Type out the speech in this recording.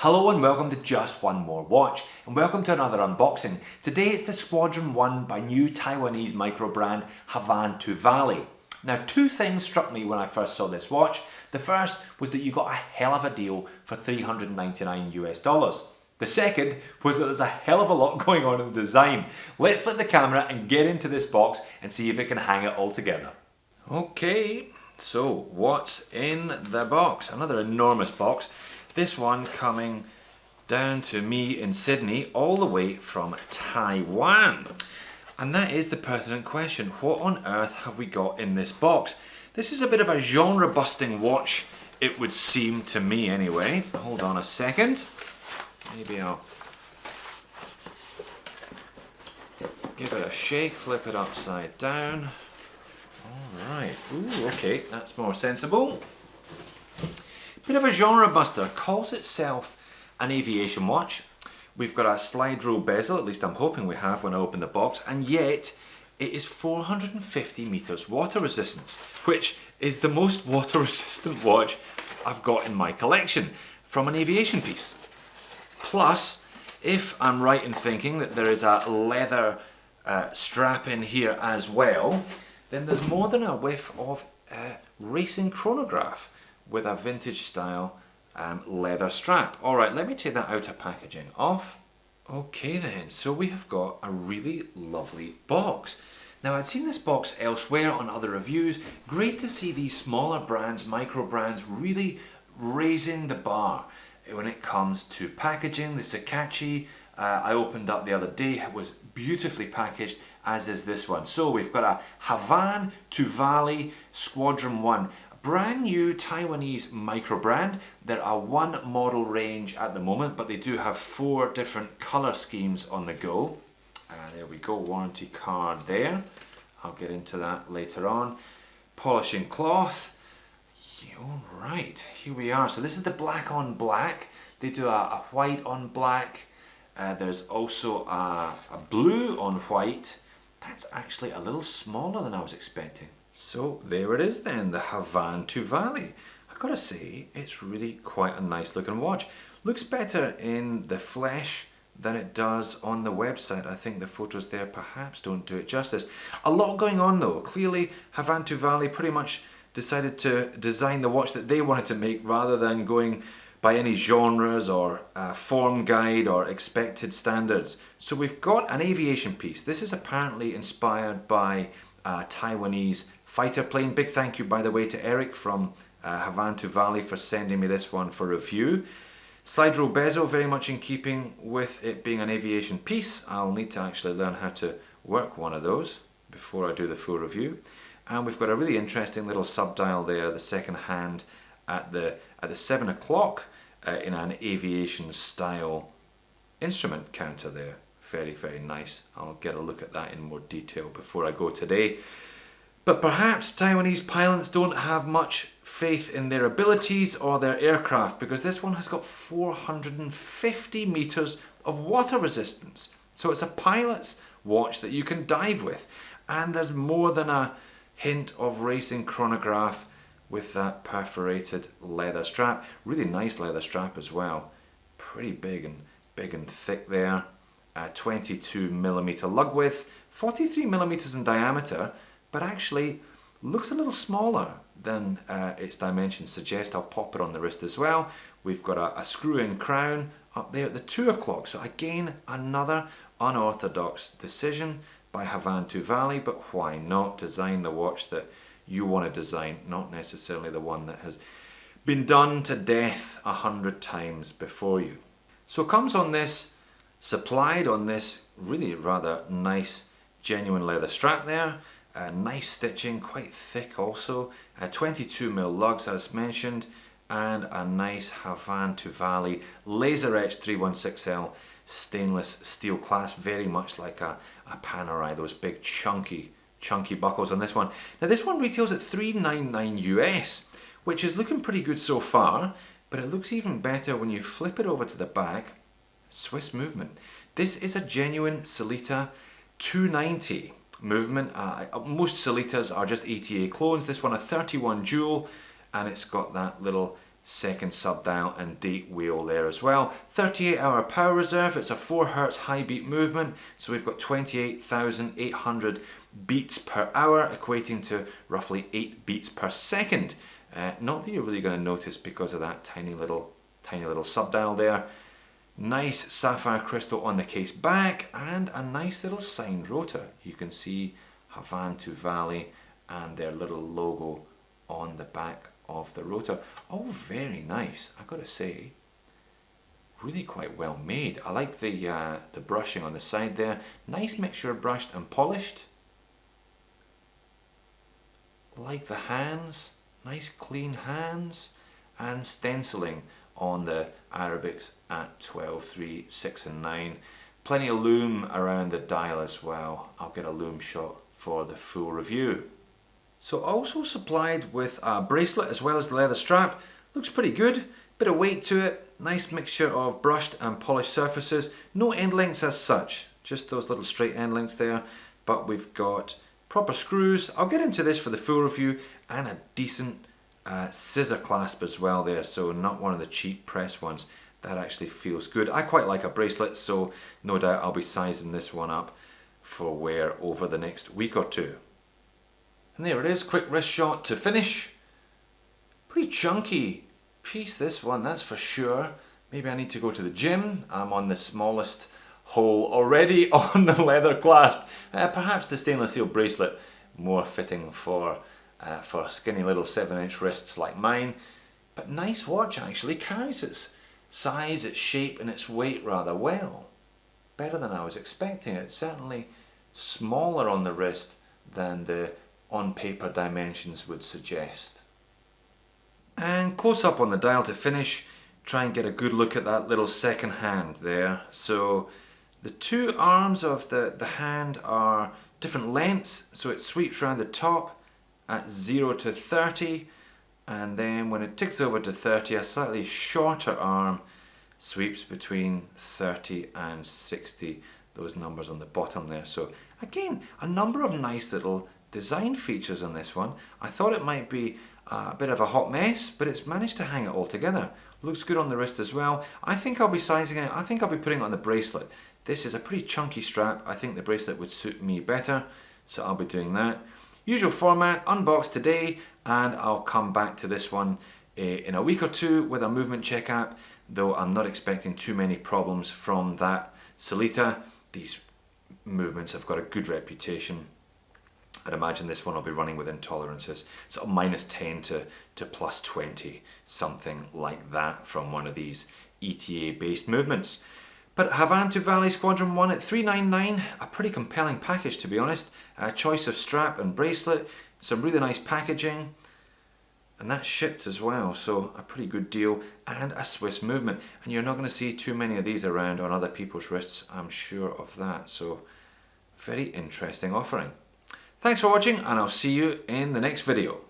Hello and welcome to Just One More Watch, and welcome to another unboxing. Today it's the Squadron 1 by new Taiwanese micro brand Havan to Valley. Now, two things struck me when I first saw this watch. The first was that you got a hell of a deal for $399 US. The second was that there's a hell of a lot going on in the design. Let's flip the camera and get into this box and see if it can hang it all together. Okay, so what's in the box? Another enormous box. This one coming down to me in Sydney all the way from Taiwan. And that is the pertinent question. What on earth have we got in this box? This is a bit of a genre busting watch, it would seem to me anyway. Hold on a second. Maybe I'll give it a shake, flip it upside down. Alright, ooh, okay, that's more sensible. Bit of a genre buster, calls itself an aviation watch. We've got a slide rule bezel, at least I'm hoping we have when I open the box, and yet it is 450 meters water resistance, which is the most water resistant watch I've got in my collection from an aviation piece. Plus, if I'm right in thinking that there is a leather strap in here as well, then there's more than a whiff of racing chronograph with a vintage style leather strap. Alright, let me take that outer packaging off. Okay then, so we have got a really lovely box. Now, I'd seen this box elsewhere on other reviews. Great to see these smaller brands, micro brands, really raising the bar when it comes to packaging. The Sakachi I opened up the other day was beautifully packaged, as is this one. So we've got a Havan to Valley Squadron 1. Brand new Taiwanese micro brand. They're a one model range at the moment, but they do have 4 different colour schemes on the go. There we go, warranty card there. I'll get into that later on. Polishing cloth. Alright, here we are. So this is the black on black. They do a white on black. There's also a blue on white. That's actually a little smaller than I was expecting. So there it is then, the Havan to Valley. I've got to say, it's really quite a nice looking watch. Looks better in the flesh than it does on the website. I think the photos there perhaps don't do it justice. A lot going on though. Clearly, Havan to Valley pretty much decided to design the watch that they wanted to make rather than going by any genres or form guide or expected standards. So we've got an aviation piece. This is apparently inspired by Taiwanese fighter plane. Big thank you, by the way, to Eric from Havan to Valley for sending me this one for review. Slide rule bezel, very much in keeping with it being an aviation piece. I'll need to actually learn how to work one of those before I do the full review. And we've got a really interesting little subdial there, the second hand at the 7 o'clock in an aviation style instrument counter there. Very, very nice. I'll get a look at that in more detail before I go today. But perhaps Taiwanese pilots don't have much faith in their abilities or their aircraft, because this one has got 450 meters of water resistance. So it's a pilot's watch that you can dive with. And there's more than a hint of racing chronograph with that perforated leather strap. Really nice leather strap as well. Pretty big and thick there. 22 millimeter lug width, 43 millimeters in diameter, but actually looks a little smaller than its dimensions suggest. I'll pop it on the wrist as well. We've got a screw-in crown up there at the 2 o'clock. So again, another unorthodox decision by Havan to Valley, but why not design the watch that you want to design, not necessarily the one that has been done to death 100 times before you. So it comes on this, supplied on this really rather nice genuine leather strap there. Nice stitching, quite thick also. 22mm lugs as mentioned, and a nice Havan to Valley laser etched 316L stainless steel clasp, very much like a Panerai, those big chunky buckles on this one. Now this one retails at $399 US, which is looking pretty good so far, but it looks even better when you flip it over to the back. Swiss movement. This is a genuine Sellita 290 movement. Most Sellitas are just ATA clones. This one a 31 jewel, and it's got that little second sub-dial and date wheel there as well. 38-hour power reserve. It's a 4 Hz high beat movement, so we've got 28,800 beats per hour, equating to roughly 8 beats per second. Not that you're really going to notice because of that tiny little sub-dial there. Nice sapphire crystal on the case back, and a nice little signed rotor. You can see Havantu Valley and their little logo on the back of the rotor. Oh, very nice, I've got to say. Really quite well made. I like the brushing on the side there. Nice mixture of brushed and polished. Like the hands, nice clean hands, and stenciling on the Arabics at 12, 3, 6 and 9. Plenty of loom around the dial as well. I'll get a loom shot for the full review. So also supplied with a bracelet as well as the leather strap. Looks pretty good, bit of weight to it, nice mixture of brushed and polished surfaces. No end links as such, just those little straight end links there, but we've got proper screws. I'll get into this for the full review, and a decent scissor clasp as well there, so not one of the cheap press ones. That actually feels good. I quite like a bracelet, so no doubt I'll be sizing this one up for wear over the next week or two. And there it is, quick wrist shot to finish. Pretty chunky piece this one, that's for sure. Maybe I need to go to the gym. I'm on the smallest hole already on the leather clasp. Perhaps the stainless steel bracelet more fitting for skinny little 7-inch wrists like mine. But nice watch actually, carries its size, its shape and its weight rather well. Better than I was expecting. It's certainly smaller on the wrist than the on paper dimensions would suggest. And close up on the dial to finish, try and get a good look at that little second hand there. So the two arms of the hand are different lengths, so it sweeps around the top at 0 to 30, and then when it ticks over to 30, a slightly shorter arm sweeps between 30 and 60, those numbers on the bottom there. So again, a number of nice little design features on this one. I thought it might be a bit of a hot mess, but it's managed to hang it all together. Looks good on the wrist as well. I think I'll be sizing it, I think I'll be putting it on the bracelet. This is a pretty chunky strap. I think the bracelet would suit me better, so I'll be doing that. Usual format, unboxed today, and I'll come back to this one in a week or two with a movement check app, though I'm not expecting too many problems from that Sellita. These movements have got a good reputation. I'd imagine this one will be running within tolerances, sort of -10 to +20, something like that from one of these ETA based movements. But Havantu Valley Squadron 1 at $399, a pretty compelling package to be honest. A choice of strap and bracelet, some really nice packaging, and that's shipped as well, so a pretty good deal, and a Swiss movement. And you're not going to see too many of these around on other people's wrists, I'm sure of that, so very interesting offering. Thanks for watching, and I'll see you in the next video.